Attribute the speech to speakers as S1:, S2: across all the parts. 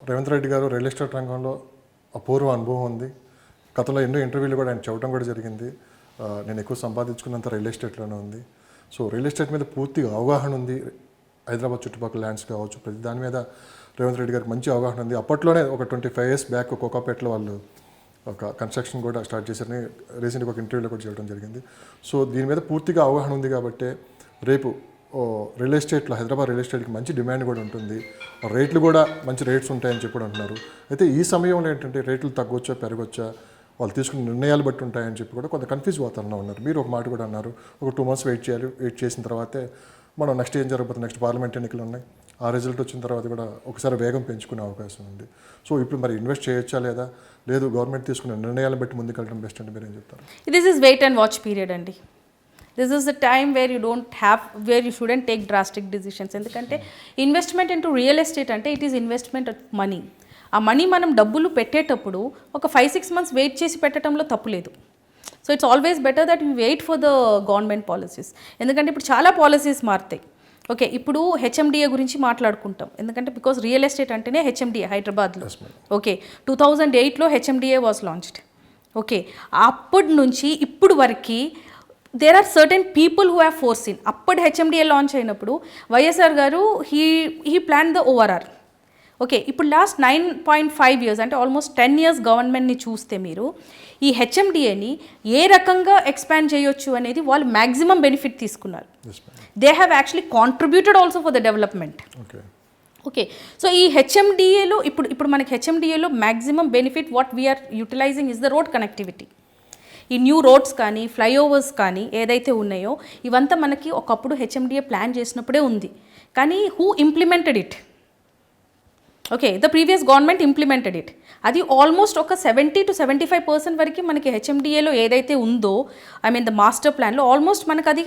S1: రేవంత్ రెడ్డి గారు real estate రంగంలో అపూర్వ అనుభవం ఉంది. గతంలో ఎన్నో ఇంటర్వ్యూలు కూడా ఆయన చెప్పడం కూడా జరిగింది. నేను ఎక్కువ సంపాదించుకున్నంత రియల్ ఎస్టేట్లోనే ఉంది. సో రియల్ ఎస్టేట్ మీద పూర్తిగా అవగాహన ఉంది. హైదరాబాద్ చుట్టుపక్కల ల్యాండ్స్ కావచ్చు, ప్రతి దాని మీద రేవంత్ రెడ్డి గారికి మంచి అవగాహన ఉంది. అప్పట్లోనే ఒక 25 years బ్యాక్ కోకాపేటలో వాళ్ళు ఒక కన్స్ట్రక్షన్ కూడా స్టార్ట్ చేశారని రీసెంట్గా ఒక ఇంటర్వ్యూలో కూడా చేయడం జరిగింది. సో దీని మీద పూర్తిగా అవగాహన ఉంది కాబట్టి రేపు రియల్ ఎస్టేట్లో హైదరాబాద్ రియల్ ఎస్టేట్కి మంచి డిమాండ్ కూడా ఉంటుంది. రేట్లు కూడా మంచి రేట్స్ ఉంటాయని చెప్పి కూడా అంటున్నారు. అయితే ఈ సమయంలో ఏంటంటే రేట్లు తగ్గొచ్చా పెరగొచ్చా, వాళ్ళు తీసుకున్న నిర్ణయాలు బట్టి ఉంటాయని చెప్పి కూడా కొంత కన్ఫ్యూజ్ వాతావరణంలో ఉన్నారు. మీరు ఒక మాట కూడా అన్నారు, ఒక 2 months వెయిట్ చేయాలి, వెయిట్ చేసిన తర్వాతే మనం నెక్స్ట్ ఏం జరగబోతుంది, నెక్స్ట్ పార్లమెంట్ ఎన్నికలు ఉన్నాయి, ఆ రిజల్ట్ వచ్చిన తర్వాత కూడా ఒకసారి వేగం పెంచుకునే అవకాశం ఉంది. సో ఇప్పుడు మరి ఇన్వెస్ట్ చేయొచ్చా లేదా, లేదు గవర్నమెంట్ తీసుకున్న నిర్ణయాలను బట్టి ముందుకెళ్ళడం బెస్ట్ అంటే మీరు ఏం చెప్తారు?
S2: This is wait and watch period అండి. This is the time where you should take drastic decisions. ఎందుకంటే ఇన్వెస్ట్మెంట్ ఇంటూ రియల్ ఎస్టేట్ అంటే it is investment of money. ఆ మనీ మనం డబ్బులు పెట్టేటప్పుడు ఒక 5-6 months వెయిట్ చేసి పెట్టడంలో తప్పులేదు. So it's always better that you wait for the government policies. ఎందుకంటే ఇప్పుడు చాలా పాలసీస్ మారుతాయి. ఓకే, ఇప్పుడు హెచ్ఎండిఏ గురించి మాట్లాడుకుంటాం. ఎందుకంటే బికాస్ రియల్ ఎస్టేట్ అంటేనే హెచ్ఎండిఏ హైదరాబాద్లో. ఓకే, 2008లో హెచ్ఎండిఏ వాజ్ లాంచ్డ్. ఓకే, అప్పటి నుంచి ఇప్పుడు వరకు there are certain people who have foreseen. అప్పటి హెచ్ఎండిఏ లాంచ్ అయినప్పుడు YSR garu he plan the ORR. Okay, ఇప్పుడు లాస్ట్ 9.5 years అంటే ఆల్మోస్ట్ 10 years గవర్నమెంట్ని చూస్తే మీరు ఈ హెచ్ఎండిఏని ఏ రకంగా ఎక్స్పాండ్ చేయొచ్చు అనేది వాళ్ళు మ్యాక్సిమం బెనిఫిట్ తీసుకున్నారు. They have actually contributed also for the development. Okay, so ఈ హెచ్ఎండిఏలో ఇప్పుడు మనకి హెచ్ఎండిఏలో maximum benefit what we're utilising is the road connectivity. ఈ న్యూ రోడ్స్ కానీ ఫ్లైఓవర్స్ కానీ ఏదైతే ఉన్నాయో ఇవంతా మనకి ఒకప్పుడు హెచ్ఎండిఏ ప్లాన్ చేసినప్పుడే ఉంది. కానీ who implemented it? Okay, the previous government implemented it. అది ఆల్మోస్ట్ ఒక 70 to 75% వరకు మనకి హెచ్ఎండిఏలో ఏదైతే ఉందో ద మాస్టర్ ప్లాన్లో ఆల్మోస్ట్ మనకు అది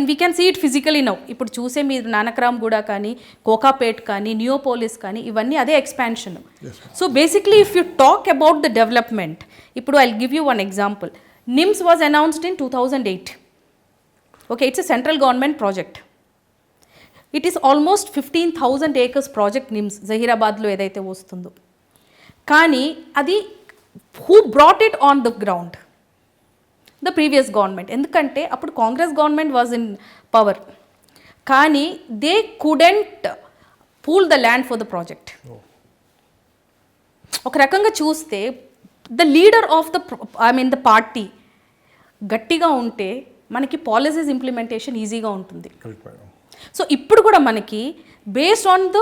S2: we can see it physically now. ఇప్పుడు చూసే మీరు నానక్రామ్ గూడ కానీ, కోకాపేట్ కానీ, నియోపోలిస్ కానీ ఇవన్నీ అదే expansion. So basically if you talk about the development, ఇప్పుడు I give you one example. NIMS was announced in 2008. Okay, it's a central government project. It is almost 15,000 acres project NIMS జహీరాబాద్లో ఏదైతే వస్తుందో. కానీ అది who brought it on the ground? The previous government. ఎందుకంటే అప్పుడు Congress government was in power, కానీ they couldn't pool the land for the project. ఒక రకంగా చూస్తే the leader of the party గట్టిగా ఉంటే మనకి పాలసీస్ ఇంప్లిమెంటేషన్ ఈజీగా ఉంటుంది. సో ఇప్పుడు కూడా మనకి based on the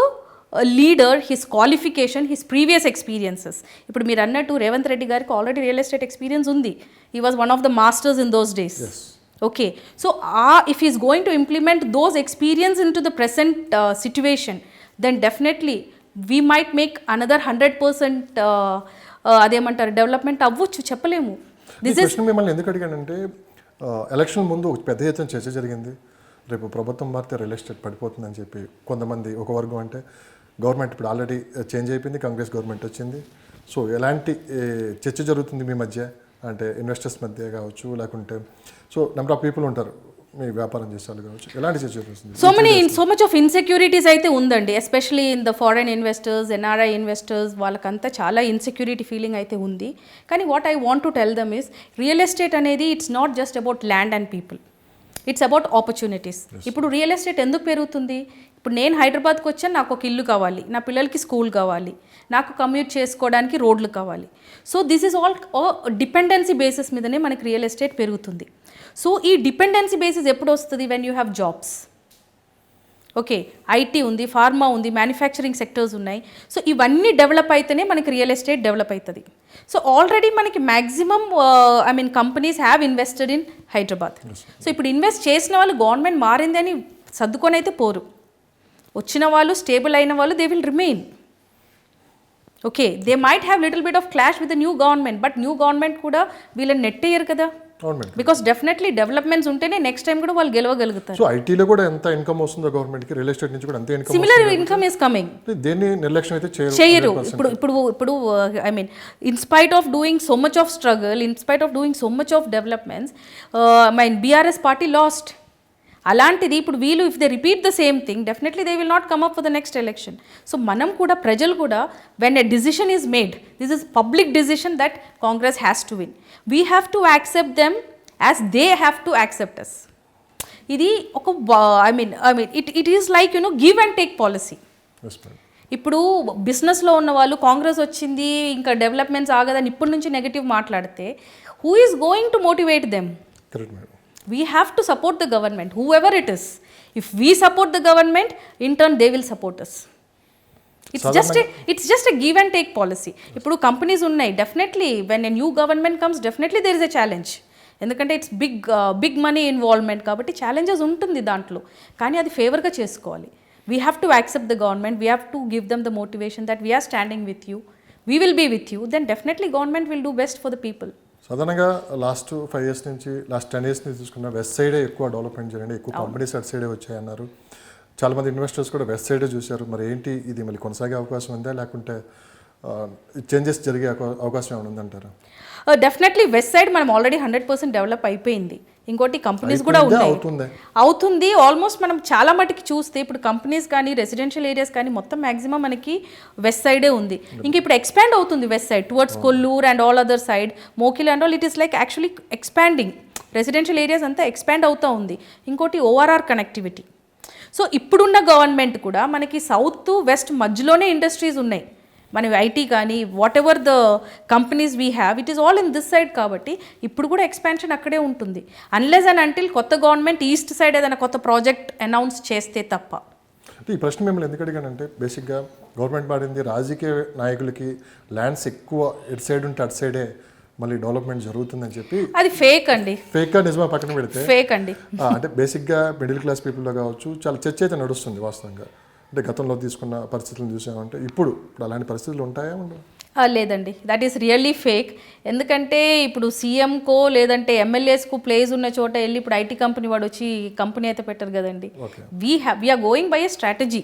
S2: leader, his qualification, his previous experiences. ఇప్పుడు మీరు అన్నట్టు రేవంత్ రెడ్డి గారికి ఆల్రెడీ రియల్ ఎస్టేట్ ఎక్స్పీరియన్స్ ఉంది. He was one of the masters in those days. Okay, so if is going to implement those experience in to the present situation, then definitely we might make another 100% అదేమంటారు development అవ్వచ్చు, చెప్పలేము.
S1: మిమ్మల్ని ఎందుకు అడిగానంటే election ముందు పెద్ద ఎత్తున చర్చ జరిగింది. రేపు ప్రభుత్వం మారితే రియల్ ఎస్టేట్ పడిపోతుందని చెప్పి కొంతమంది, ఒక వర్గం అంటే గవర్నమెంట్ ఇప్పుడు ఆల్రెడీ చేంజ్ అయిపోయింది, కాంగ్రెస్ గవర్నమెంట్ వచ్చింది. సో ఎలాంటి చర్చ జరుగుతుంది మీ మధ్య, అంటే ఇన్వెస్టర్స్ మధ్య కావచ్చు, లేకుంటే సో నెంబర్ ఆఫ్ పీపుల్ ఉంటారు మీ వ్యాపారం చేసేవాళ్ళు కావచ్చు, ఎలాంటి చర్చ జరుగుతుంది?
S2: సో మచ్ ఆఫ్ ఇన్సెక్యూరిటీస్ అయితే ఉందండి, especially in the foreign investors, NRI investors, వాళ్ళకంతా చాలా ఇన్సెక్యూరిటీ ఫీలింగ్ అయితే ఉంది. కానీ what I want to tell them is real estate అనేది it's not just about land and people, it's about opportunities. ఇప్పుడు real estate ఎందుకు పెరుగుతుంది? ఇప్పుడు నేను హైదరాబాద్కి వచ్చాను, నాకు ఒక ఇల్లు కావాలి, నా పిల్లలకి స్కూల్ కావాలి, నాకు కమ్యూట్ చేసుకోవడానికి రోడ్లు కావాలి. So this is all dependency basis మీదనే మనకి రియల్ ఎస్టేట్ పెరుగుతుంది. సో ఈ డిపెండెన్సీ బేసిస్ ఎప్పుడు వస్తుంది? When you have jobs. Okay, IT ఉంది, ఫార్మా ఉంది, మ్యానుఫ్యాక్చరింగ్ సెక్టర్స్ ఉన్నాయి. సో ఇవన్నీ డెవలప్ అయితేనే మనకి రియల్ ఎస్టేట్ డెవలప్ అవుతుంది. సో ఆల్రెడీ మనకి maximum companies have invested in Hyderabad. So ఇప్పుడు ఇన్వెస్ట్ చేసిన వాళ్ళు గవర్నమెంట్ మారింది అని సర్దుకొని అయితే పోరు. వచ్చిన వాళ్ళు, స్టేబుల్ అయిన వాళ్ళు, they will remain. Okay, they might have little bit of clash with the new government, but new government కూడా వీళ్ళని నెట్టేయరు కదా. బికాస్ డెఫినెట్లీ డెవలప్మెంట్స్ ఉంటేనే నెక్స్ట్ టైం కూడా వాళ్ళు గెలవగలుగుతారు.
S1: సో ఐటీలో కూడా ఎంత ఇన్కమ్ వస్తుందో గవర్నమెంట్ కి, రియల్ ఎస్టేట్ నుంచి కూడా అంతే income,
S2: similar income is coming.
S1: దేన్ని నిర్లక్ష్యం అయితే
S2: చేయరు. ఇప్పుడు in spite of doing so much of struggle, in spite of doing so much of developments, BRS party last. అలాంటిది ఇప్పుడు వీళ్ళు if they repeat the same thing definitely they will not come up for the next election. So మనం కూడా ప్రజలు కూడా when a decision is made, this is public decision that Congress has to win, we have to accept them as they have to accept us. ఇది ఒక I mean it is like give and take policy. ఇప్పుడు బిజినెస్లో ఉన్న వాళ్ళు కాంగ్రెస్ వచ్చింది ఇంకా developments ఆగదని ఇప్పటి నుంచి నెగిటివ్ మాట్లాడితే who is going to motivate them? We have to support the government, whoever it is. If we support the government, in turn they will support us. It's just a give and take policy. ఇప్పుడు companies ఉన్నాయి, definitely when a new government comes definitely there is a challenge. ఎందుకంటే it's big money involvement కాబట్టి challenges ఉంటుంది దాంట్లో, కానీ అది ఫేవర్గా చేసుకోవాలి. We have to accept the government, we have to give them the motivation that we're standing with you, we will be with you, then definitely government will do best for the people.
S1: సాధారణంగా last 5 years నుంచి last 10 years నుంచి చూసుకున్న west సైడే ఎక్కువ development జరిగింది, ఎక్కువ companies అటు సైడే వచ్చాయన్నారు. చాలామంది ఇన్వెస్టర్స్ కూడా వెస్ట్ సైడే చూశారు. మరి ఏంటి ఇది మళ్ళీ కొనసాగే అవకాశం ఉందా, లేకుంటే చేంజెస్ జరిగే అవకాశం ఏమైనా ఉందంటారా?
S2: డెఫినెట్లీ వెస్ట్ సైడ్ మనం ఆల్రెడీ 100% డెవలప్ అయిపోయింది. ఇంకోటి కంపెనీస్ కూడా ఉన్నాయి, అవుతుంది ఆల్మోస్ట్. మనం చాలా మటుకి చూస్తే ఇప్పుడు కంపెనీస్ కానీ రెసిడెన్షియల్ ఏరియాస్ కానీ మొత్తం మ్యాక్సిమం మనకి వెస్ట్ సైడే ఉంది. ఇంక ఇప్పుడు ఎక్స్పాండ్ అవుతుంది west side towards Kollur and all other side, Mokila and all. It is like actually expanding, residential areas అంతా ఎక్స్పాండ్ అవుతూ ఉంది. ఇంకోటి ఓఆర్ఆర్ కనెక్టివిటీ. సో ఇప్పుడున్న గవర్నమెంట్ కూడా మనకి సౌత్ వెస్ట్ మధ్యలోనే ఇండస్ట్రీస్ ఉన్నాయి. మన ఐటీ కానీ what ever the companies we have, it is all in this side. కాబట్టి ఇప్పుడు కూడా ఎక్స్పాన్షన్ అక్కడే ఉంటుంది, అన్లెస్ అండ్ అంటిల్ కొత్త గవర్నమెంట్ ఈస్ట్ సైడ్ ఏదైనా కొత్త ప్రాజెక్ట్ అనౌన్స్ చేస్తే తప్ప.
S1: అంటే ఈ ప్రశ్న మిమ్మల్ని ఎందుకు అడిగానంటే, బేసిక్గా గవర్నమెంట్ మారింది, రాజకీయ నాయకులకి ల్యాండ్స్ ఎక్కువ ఇటు సైడ్ ఉంటే అటు సైడే మళ్ళీ డెవలప్మెంట్ జరుగుతుందని చెప్పి.
S2: అది ఫేక్ అండి,
S1: ఫేక్గా నిజమా పక్కన పెడితే
S2: ఫేక్ అండి.
S1: అంటే బేసిక్గా మిడిల్ క్లాస్ పీపుల్లో కావచ్చు చాలా చర్చ అయితే నడుస్తుంది వాస్తవంగా. అంటే గతంలో తీసుకున్న పరిస్థితులను చూసామంటే ఇప్పుడు అలాంటి పరిస్థితులు ఉంటాయా ఉండవు?
S2: లేదండి, దట్ ఈస్ రియల్లీ ఫేక్. ఎందుకంటే ఇప్పుడు సీఎంకో లేదంటే ఎమ్మెల్యేస్కు ప్లేస్ ఉన్న చోట వెళ్ళి ఇప్పుడు ఐటీ కంపెనీ వాడు వచ్చి కంపెనీ అయితే పెట్టరు కదండి. We're going by a strategy,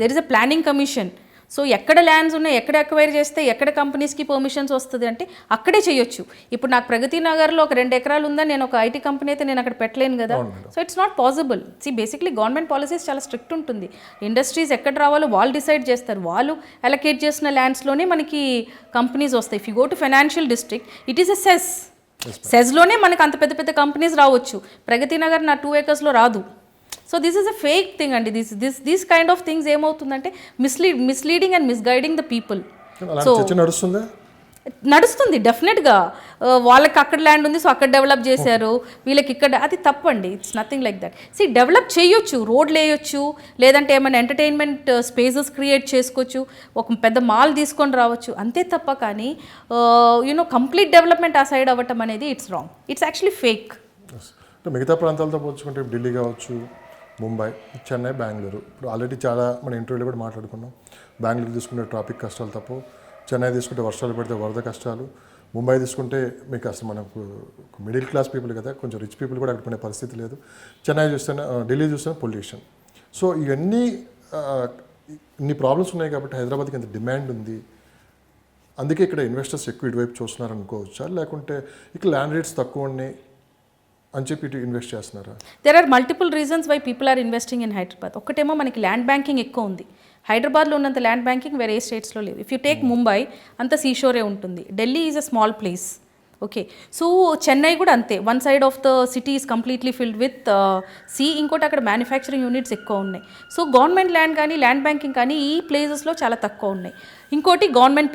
S2: there is a planning commission. So ఎక్కడ ల్యాండ్స్ ఉన్నాయి, ఎక్కడ అక్వైర్ చేస్తే ఎక్కడ కంపెనీస్కి పర్మిషన్స్ వస్తుంది అంటే అక్కడే చేయొచ్చు. ఇప్పుడు నాకు ప్రగతి నగర్లో ఒక 2 ఎకరాలు ఉందని నేను ఒక ఐటీ కంపెనీ అయితే నేను అక్కడ పెట్టలేను కదా. So it's not possible. Basically government policies చాలా స్ట్రిక్ట్ ఉంటుంది. ఇండస్ట్రీస్ ఎక్కడ రావాలో వాళ్ళు డిసైడ్ చేస్తారు, వాళ్ళు అలొకేట్ చేసిన ల్యాండ్స్లోనే మనకి కంపెనీస్ వస్తాయి. If you go to financial district, it is a సెజ్లోనే మనకు అంత పెద్ద పెద్ద కంపెనీస్ రావచ్చు. ప్రగతి నగర్ నా 2 acresలో రాదు. So this is a fake thing అండి. దిస్ కైండ్ ఆఫ్ థింగ్స్ ఏమవుతుందంటే misleading and misguiding the people. So నడుస్తుంది డెఫినెట్గా. వాళ్ళకి అక్కడ ల్యాండ్ ఉంది, సో అక్కడ డెవలప్ చేశారు, వీళ్ళకి ఇక్కడ, అది తప్పండి. It's nothing like that. Develop చేయొచ్చు, రోడ్లు వేయొచ్చు, లేదంటే ఏమైనా ఎంటర్టైన్మెంట్ స్పేసెస్ క్రియేట్ చేసుకోవచ్చు, ఒక పెద్ద మాల్ తీసుకొని రావచ్చు, అంతే తప్ప కానీ కంప్లీట్ డెవలప్మెంట్ ఆ సైడ్ అవ్వటం అనేది it's wrong. It's actually fake.
S1: మిగతా ప్రాంతాలతో పోల్చుకుంటే ఢిల్లీ కావచ్చు, ముంబై, చెన్నై, బెంగళూరు, ఇప్పుడు ఆల్రెడీ చాలా మన ఇంటర్వ్యూలో కూడా మాట్లాడుకున్నాం. బెంగళూరు తీసుకుంటే ట్రాఫిక్ కష్టాలు తప్ప, చెన్నై తీసుకుంటే వర్షాలు పడితే వరద కష్టాలు, ముంబై తీసుకుంటే మీకు అసలు మనకు మిడిల్ క్లాస్ పీపుల్ కదా, కొంచెం రిచ్ పీపుల్ కూడా అక్కడ కొనే పరిస్థితి లేదు. చెన్నై చూస్తేనే, ఢిల్లీ చూస్తేనే పొల్యూషన్. సో ఇవన్నీ ఇన్ని ప్రాబ్లమ్స్ ఉన్నాయి కాబట్టి హైదరాబాద్కి ఎంత డిమాండ్ ఉంది, అందుకే ఇక్కడ ఇన్వెస్టర్స్ ఎక్కువ ఇటువైపు చూస్తున్నారు అనుకోవచ్చా, లేకుంటే ఇక్కడ ల్యాండ్ రేట్స్ తక్కువ ఉన్నాయి అని చెప్పి ఇటు ఇన్వెస్ట్ చేస్తున్నారా?
S2: There are multiple reasons why people are investing in Hyderabad. ఒకటేమో మనకి ల్యాండ్ బ్యాంకింగ్ ఎక్కువ ఉంది. హైదరాబాద్లో ఉన్నంత ల్యాండ్ బ్యాంకింగ్ వేరే ఏ స్టేట్స్లో లేదు. ఇఫ్ యూ టేక్ ముంబై, అంత సీషోరే ఉంటుంది. Delhi is a small place. Okay, so Chennai కూడా అంతే. One side of the city is completely filled with sea, ఇంకోటి అక్కడ మ్యానుఫ్యాక్చరింగ్ యూనిట్స్ ఎక్కువ ఉన్నాయి. సో గవర్నమెంట్ ల్యాండ్ కానీ ల్యాండ్ బ్యాంకింగ్ కానీ ఈ ప్లేసెస్లో చాలా తక్కువ ఉన్నాయి. ఇంకోటి government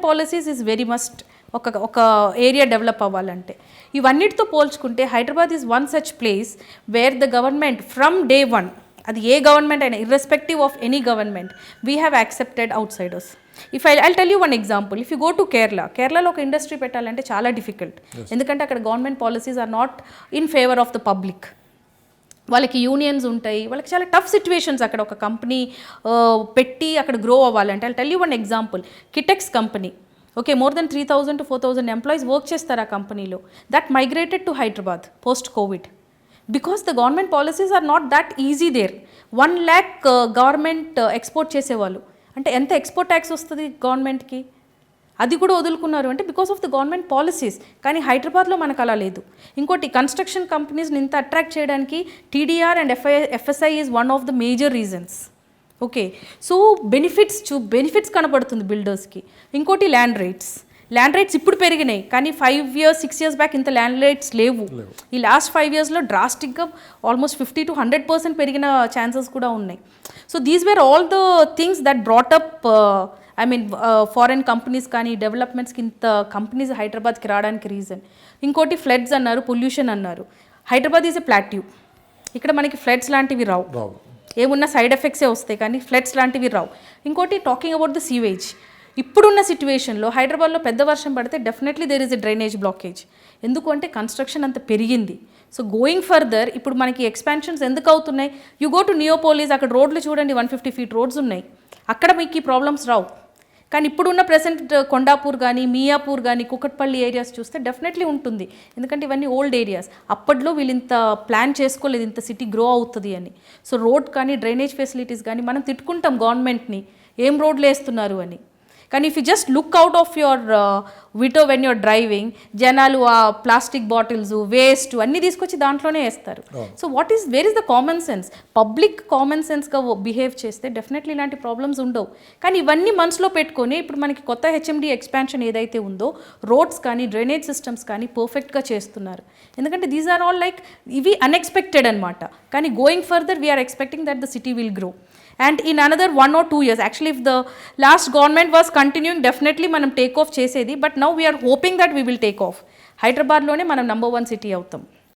S2: policies is very must. ఒక ఏరియా డెవలప్ అవ్వాలంటే ఇవన్నిటితో పోల్చుకుంటే Hyderabad is one such place where the government from day 1, అది ఏ గవర్నమెంట్ అయినా irrespective of any government, we have accepted outsiders. If I tell you one example, if you go to కేరళలో ఒక industry పెట్టాలంటే చాలా difficult. ఎందుకంటే అక్కడ government policies are not in favour of the public. వాళ్ళకి unions ఉంటాయి, వాళ్ళకి చాలా టఫ్ సిచ్యువేషన్స్ అక్కడ ఒక కంపెనీ పెట్టి అక్కడ గ్రో అవ్వాలంటే. I tell you one example, Kitex company. Okay, more than 3,000 to 4,000 employees work చేస్తారు ఆ కంపెనీలో. That migrated to Hyderabad post covid because the government policies are not that easy there. 1 lakh government export చేసేవాళ్ళు అంటే ఎంత ఎక్స్పోర్ట్ ట్యాక్స్ వస్తుంది గవర్నమెంట్కి? అది కూడా వదులుకున్నారు అంటే because of the government policies. కానీ హైదరాబాద్లో మనకు అలా లేదు. ఇంకోటి కన్స్ట్రక్షన్ కంపెనీస్ని ఇంత అట్రాక్ట్ చేయడానికి TDR and FSI is one of the major reasons. Okay, so benefits కనపడుతుంది బిల్డర్స్కి. ఇంకోటి ల్యాండ్ రేట్స్ ఇప్పుడు పెరిగినాయి, కానీ 5 years 6 years బ్యాక్ ఇంత ల్యాండ్ రేట్స్ లేవు. ఈ లాస్ట్ 5 yearsలో డ్రాస్టిక్గా ఆల్మోస్ట్ 50 to 100% పెరిగిన ఛాన్సెస్ కూడా ఉన్నాయి. So these were all the things that brought up foreign companies కానీ డెవలప్మెంట్స్కి ఇంత కంపెనీస్ హైదరాబాద్కి రావడానికి రీజన్. ఇంకోటి ఫ్లడ్స్ అన్నారు, పొల్యూషన్ అన్నారు. Hyderabad is a plateau. ఇక్కడ మనకి ఫ్లడ్స్ లాంటివి రావు, ఏమున్నా సైడ్ ఎఫెక్ట్సే వస్తాయి కానీ ఫ్లడ్స్ లాంటివి రావు. ఇంకోటి టాకింగ్ అబౌట్ ద సీవేజ్, ఇప్పుడున్న సిచ్యువేషన్లో హైదరాబాద్లో పెద్ద వర్షం పడితే definitely there is a drainage blockage. ఎందుకు అంటే కన్స్ట్రక్షన్ అంత పెరిగింది. సో గోయింగ్ ఫర్దర్ ఇప్పుడు మనకి ఎక్స్పాన్షన్స్ ఎందుకు అవుతున్నాయి? యూ గో టు నియోపోలిస్, అక్కడ రోడ్లు చూడండి 150 feet రోడ్స్ ఉన్నాయి, అక్కడ మీకు ఈ ప్రాబ్లమ్స్ రావు. కానీ ఇప్పుడున్న ప్రెసెంట్ కొండాపూర్ కానీ మియాపూర్ కానీ కుకట్పల్లి ఏరియాస్ చూస్తే డెఫినెట్లీ ఉంటుంది. ఎందుకంటే ఇవన్నీ ఓల్డ్ ఏరియాస్. అప్పట్లో వీళ్ళు ఇంత ప్లాన్ చేసుకోలేదు ఇంత సిటీ గ్రో అవుతుంది అని. సో రోడ్ కానీ డ్రైనేజ్ ఫెసిలిటీస్ కానీ మనం తిట్టుకుంటాం గవర్నమెంట్ని, ఏం రోడ్లు వేస్తున్నారు అని. కానీ if you just look out of your window when your driving, జనాలు ఆ ప్లాస్టిక్ బాటిల్స్ వేస్ట్ అన్నీ తీసుకొచ్చి దాంట్లోనే వేస్తారు. So where is the common sense? Public common సెన్స్గా బిహేవ్ చేస్తే డెఫినెట్లీ ఇలాంటి ప్రాబ్లమ్స్ ఉండవు. కానీ ఇవన్నీ మనసులో పెట్టుకొని ఇప్పుడు మనకి కొత్త హెచ్ఎండి ఎక్స్పాన్షన్ ఏదైతే ఉందో రోడ్స్ కానీ డ్రైనేజ్ సిస్టమ్స్ కానీ పర్ఫెక్ట్గా చేస్తున్నారు. ఎందుకంటే దీస్ ఆర్ ఆల్ లైక్ ఇవి అన్ఎక్స్పెక్టెడ్ అనమాట. కానీ going further we're expecting that the city will grow. And in another 1 or 2 years, actually if the last government was continuing, definitely మనం టేక్ ఆఫ్ చేసేది. But now we're hoping that we will take off. హైదరాబాద్లోనే మనం number 1 city అవుతాం.